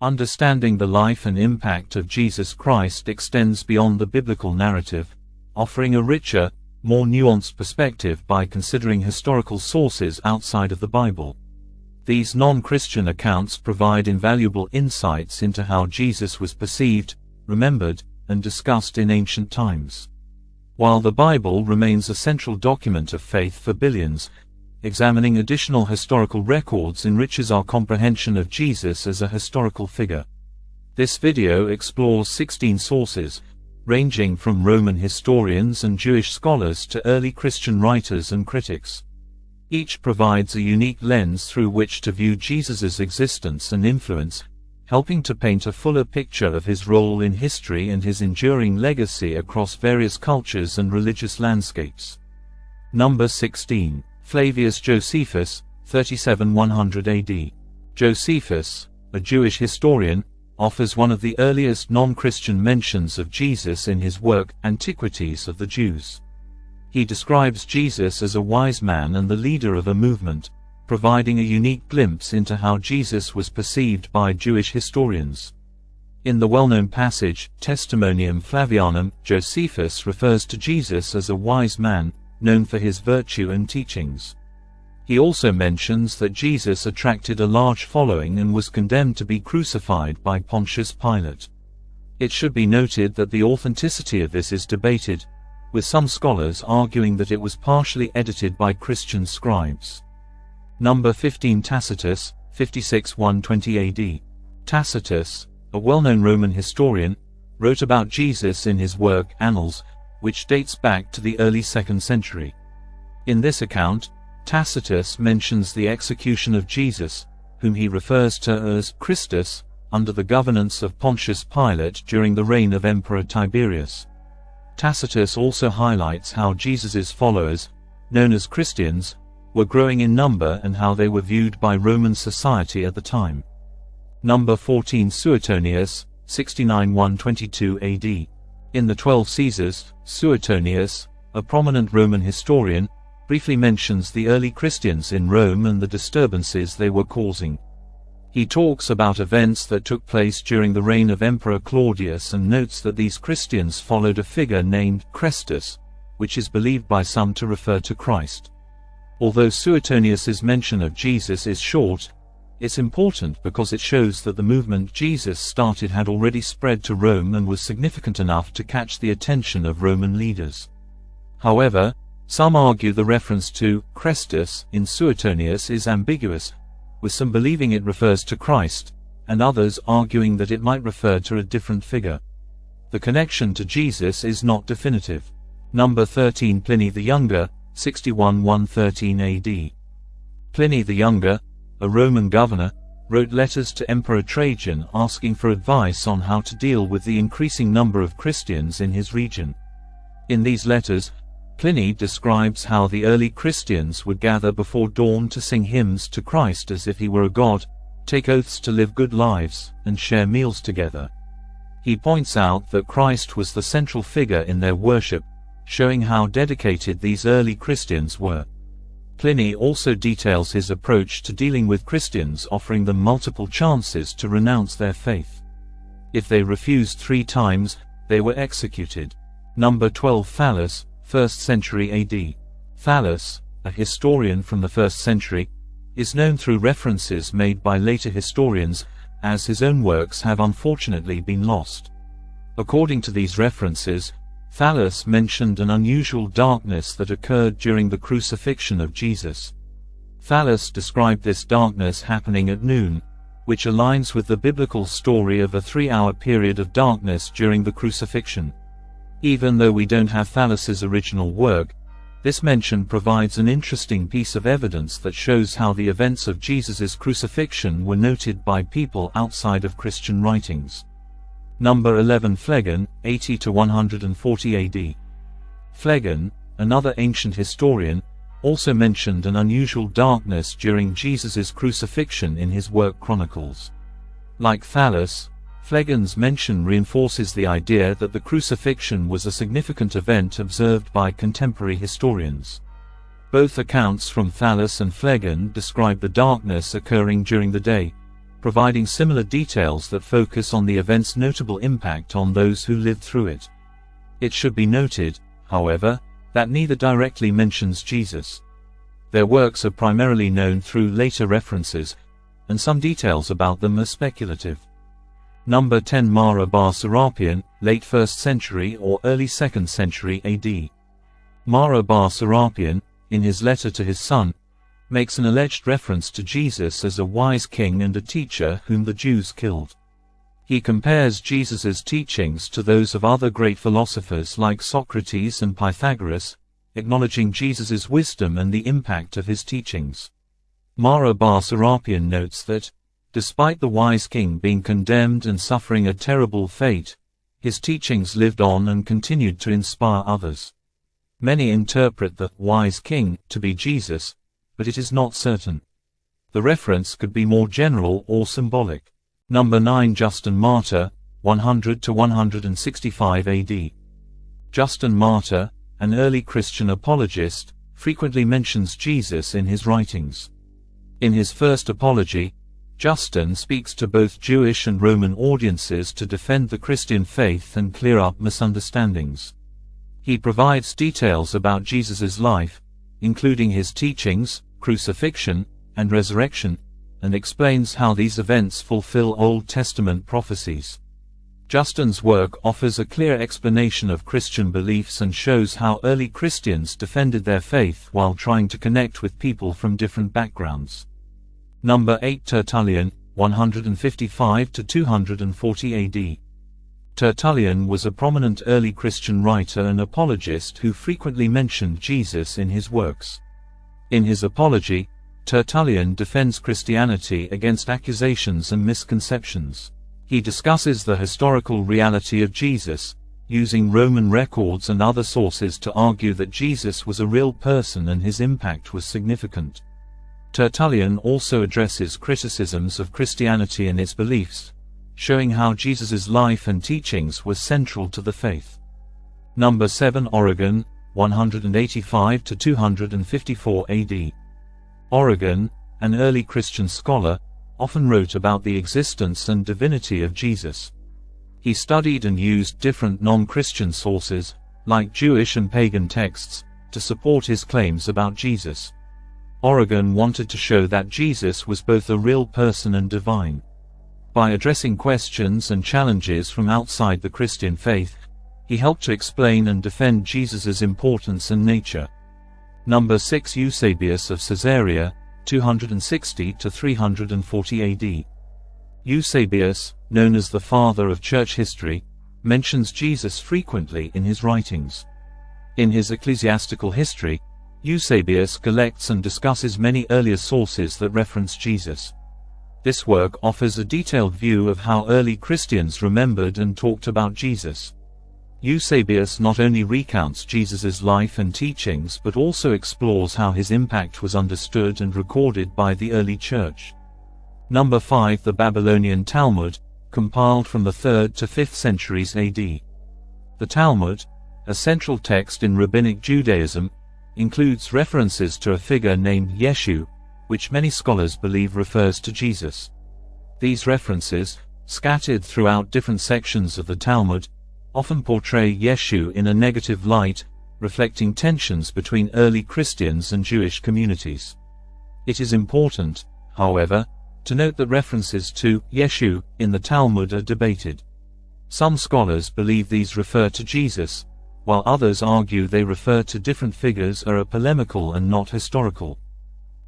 Understanding the life and impact of Jesus Christ extends beyond the biblical narrative, offering a richer, more nuanced perspective by considering historical sources outside of the Bible. These non-Christian accounts provide invaluable insights into how Jesus was perceived, remembered, and discussed in ancient times. While the Bible remains a central document of faith for billions, examining additional historical records enriches our comprehension of Jesus as a historical figure. This video explores 16 sources, ranging from Roman historians and Jewish scholars to early Christian writers and critics. Each provides a unique lens through which to view Jesus' existence and influence, helping to paint a fuller picture of his role in history and his enduring legacy across various cultures and religious landscapes. Number 16. Flavius Josephus, 37–100 AD. Josephus, a Jewish historian, offers one of the earliest non-Christian mentions of Jesus in his work, Antiquities of the Jews. He describes Jesus as a wise man and the leader of a movement, providing a unique glimpse into how Jesus was perceived by Jewish historians. In the well-known passage, Testimonium Flavianum, Josephus refers to Jesus as a wise man, known for his virtue and teachings. He also mentions that Jesus attracted a large following and was condemned to be crucified by Pontius Pilate. It should be noted that the authenticity of this is debated, with some scholars arguing that it was partially edited by Christian scribes. Number 15. Tacitus, 56–120 AD. Tacitus, a well-known Roman historian, wrote about Jesus in his work Annals, which dates back to the early 2nd century. In this account, Tacitus mentions the execution of Jesus, whom he refers to as Christus, under the governance of Pontius Pilate during the reign of Emperor Tiberius. Tacitus also highlights how Jesus' followers, known as Christians, were growing in number and how they were viewed by Roman society at the time. Number 14. Suetonius, 69–122 AD. In the 12 Caesars, Suetonius, a prominent Roman historian, briefly mentions the early Christians in Rome and the disturbances they were causing. He talks about events that took place during the reign of Emperor Claudius and notes that these Christians followed a figure named Chrestus, which is believed by some to refer to Christ. Although Suetonius's mention of Jesus is short, it's important because it shows that the movement Jesus started had already spread to Rome and was significant enough to catch the attention of Roman leaders. However, some argue the reference to Chrestus in Suetonius is ambiguous, with some believing it refers to Christ, and others arguing that it might refer to a different figure. The connection to Jesus is not definitive. Number 13. Pliny the Younger, 61–113 AD. Pliny the Younger, a Roman governor, wrote letters to Emperor Trajan asking for advice on how to deal with the increasing number of Christians in his region. In these letters, Pliny describes how the early Christians would gather before dawn to sing hymns to Christ as if he were a god, take oaths to live good lives, and share meals together. He points out that Christ was the central figure in their worship, showing how dedicated these early Christians were. Pliny also details his approach to dealing with Christians, offering them multiple chances to renounce their faith. If they refused 3 times, they were executed. Number 12. Thallus, 1st century AD. Thallus, a historian from the 1st century, is known through references made by later historians, as his own works have unfortunately been lost. According to these references, Thallus mentioned an unusual darkness that occurred during the crucifixion of Jesus. Thallus described this darkness happening at noon, which aligns with the biblical story of a 3-hour period of darkness during the crucifixion. Even though we don't have Thallus's original work, this mention provides an interesting piece of evidence that shows how the events of Jesus' crucifixion were noted by people outside of Christian writings. Number 11. Phlegon, 80–140 AD. Phlegon, another ancient historian, also mentioned an unusual darkness during Jesus' crucifixion in his work Chronicles. Like Thallus, Phlegon's mention reinforces the idea that the crucifixion was a significant event observed by contemporary historians. Both accounts from Thallus and Phlegon describe the darkness occurring during the day, providing similar details that focus on the event's notable impact on those who lived through it. It should be noted, however, that neither directly mentions Jesus. Their works are primarily known through later references, and some details about them are speculative. Number 10. Mara bar Serapion, late 1st century or early 2nd century AD. Mara bar Serapion, in his letter to his son, makes an alleged reference to Jesus as a wise king and a teacher whom the Jews killed. He compares Jesus's teachings to those of other great philosophers like Socrates and Pythagoras, acknowledging Jesus's wisdom and the impact of his teachings. Mara bar Serapion notes that, despite the wise king being condemned and suffering a terrible fate, his teachings lived on and continued to inspire others. Many interpret the wise king to be Jesus, but it is not certain. The reference could be more general or symbolic. Number 9. Justin Martyr, 100 to 165 AD. Justin Martyr, an early Christian apologist, frequently mentions Jesus in his writings. In his first apology, Justin speaks to both Jewish and Roman audiences to defend the Christian faith and clear up misunderstandings. He provides details about Jesus's life, including his teachings, crucifixion, and resurrection, and explains how these events fulfill Old Testament prophecies. Justin's work offers a clear explanation of Christian beliefs and shows how early Christians defended their faith while trying to connect with people from different backgrounds. Number 8. Tertullian, 155 to 240 AD. Tertullian was a prominent early Christian writer and apologist who frequently mentioned Jesus in his works. In his apology, Tertullian defends Christianity against accusations and misconceptions. He discusses the historical reality of Jesus, using Roman records and other sources to argue that Jesus was a real person and his impact was significant. Tertullian also addresses criticisms of Christianity and its beliefs, showing how Jesus's life and teachings were central to the faith. Number 7. Origen, 185 to 254 AD. Origen, an early Christian scholar, often wrote about the existence and divinity of Jesus. He studied and used different non-Christian sources, like Jewish and pagan texts, to support his claims about Jesus. Origen wanted to show that Jesus was both a real person and divine. By addressing questions and challenges from outside the Christian faith, he helped to explain and defend Jesus's importance and nature. Number 6. Eusebius of Caesarea, 260 to 340 AD. Eusebius, known as the father of church history, mentions Jesus frequently in his writings. In his ecclesiastical history, Eusebius collects and discusses many earlier sources that reference Jesus. This work offers a detailed view of how early Christians remembered and talked about Jesus. Eusebius not only recounts Jesus's life and teachings but also explores how his impact was understood and recorded by the early church. Number 5. The Babylonian Talmud, compiled from the 3rd to 5th centuries AD. The Talmud, a central text in Rabbinic Judaism, includes references to a figure named Yeshu, which many scholars believe refers to Jesus. These references, scattered throughout different sections of the Talmud, often portray Yeshu in a negative light, reflecting tensions between early Christians and Jewish communities. It is important, however, to note that references to Yeshu in the Talmud are debated. Some scholars believe these refer to Jesus, while others argue they refer to different figures or are polemical and not historical.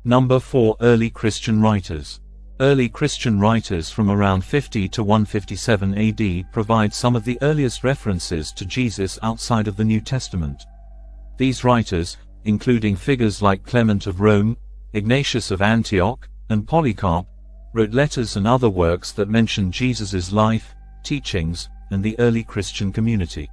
Number 4. Early Christian writers. Early Christian writers from around 50 to 157 AD provide some of the earliest references to Jesus outside of the New Testament. These writers, including figures like Clement of Rome, Ignatius of Antioch, and Polycarp, wrote letters and other works that mention Jesus's life, teachings, and the early Christian community.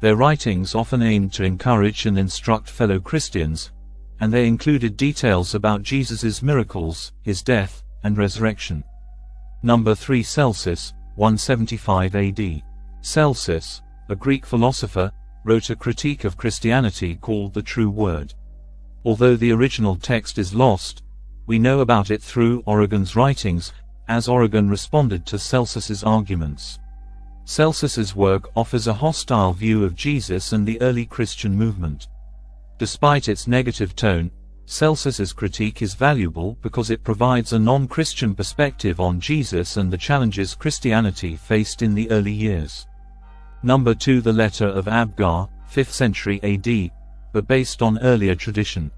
Their writings often aimed to encourage and instruct fellow Christians, and they included details about Jesus's miracles, his death, and resurrection. Number 3. Celsus, 175 AD. Celsus, a Greek philosopher, wrote a critique of Christianity called The True Word. Although the original text is lost, we know about it through Origen's writings, as Origen responded to Celsus's arguments. Celsus's work offers a hostile view of Jesus and the early Christian movement. Despite its negative tone, Celsus's critique is valuable because it provides a non-Christian perspective on Jesus and the challenges Christianity faced in the early years. Number 2. The Letter of Abgar, 5th century AD, but based on earlier tradition.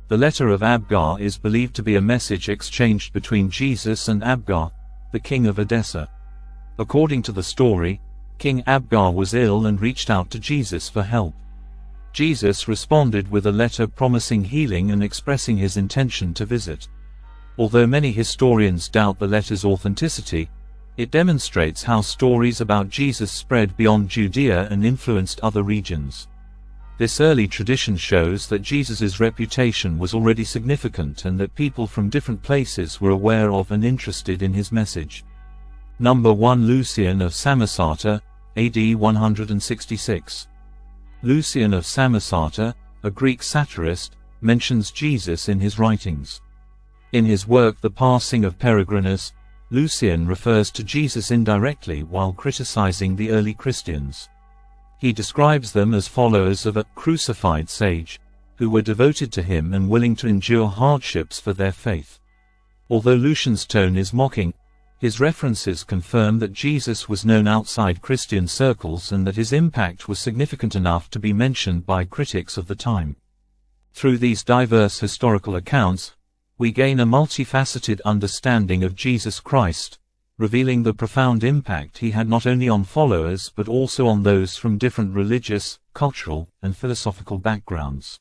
The Letter of Abgar is believed to be a message exchanged between Jesus and Abgar, the king of Edessa. According to the story, King Abgar was ill and reached out to Jesus for help. Jesus responded with a letter promising healing and expressing his intention to visit. Although many historians doubt the letter's authenticity, it demonstrates how stories about Jesus spread beyond Judea and influenced other regions. This early tradition shows that Jesus' reputation was already significant and that people from different places were aware of and interested in his message. Number 1. Lucian of Samosata, AD 166. Lucian of Samosata, a Greek satirist, mentions Jesus in his writings. In his work The Passing of Peregrinus, Lucian refers to Jesus indirectly while criticizing the early Christians. He describes them as followers of a crucified sage, who were devoted to him and willing to endure hardships for their faith. Although Lucian's tone is mocking, his references confirm that Jesus was known outside Christian circles and that his impact was significant enough to be mentioned by critics of the time. Through these diverse historical accounts, we gain a multifaceted understanding of Jesus Christ, revealing the profound impact he had not only on followers but also on those from different religious, cultural, and philosophical backgrounds.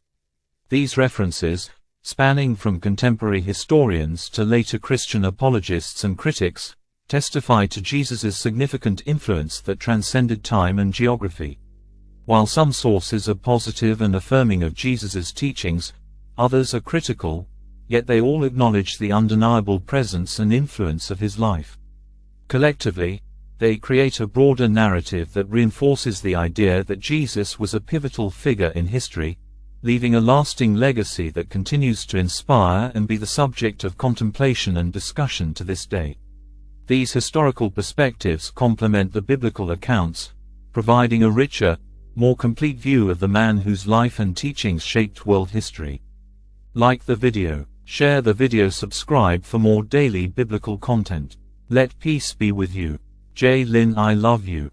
These references, spanning from contemporary historians to later Christian apologists and critics, testify to Jesus' significant influence that transcended time and geography. While some sources are positive and affirming of Jesus' teachings, others are critical, yet they all acknowledge the undeniable presence and influence of his life. Collectively, they create a broader narrative that reinforces the idea that Jesus was a pivotal figure in history, leaving a lasting legacy that continues to inspire and be the subject of contemplation and discussion to this day. These historical perspectives complement the biblical accounts, providing a richer, more complete view of the man whose life and teachings shaped world history. Like the video, share the video, subscribe for more daily biblical content. Let peace be with you. J. Lin, I love you.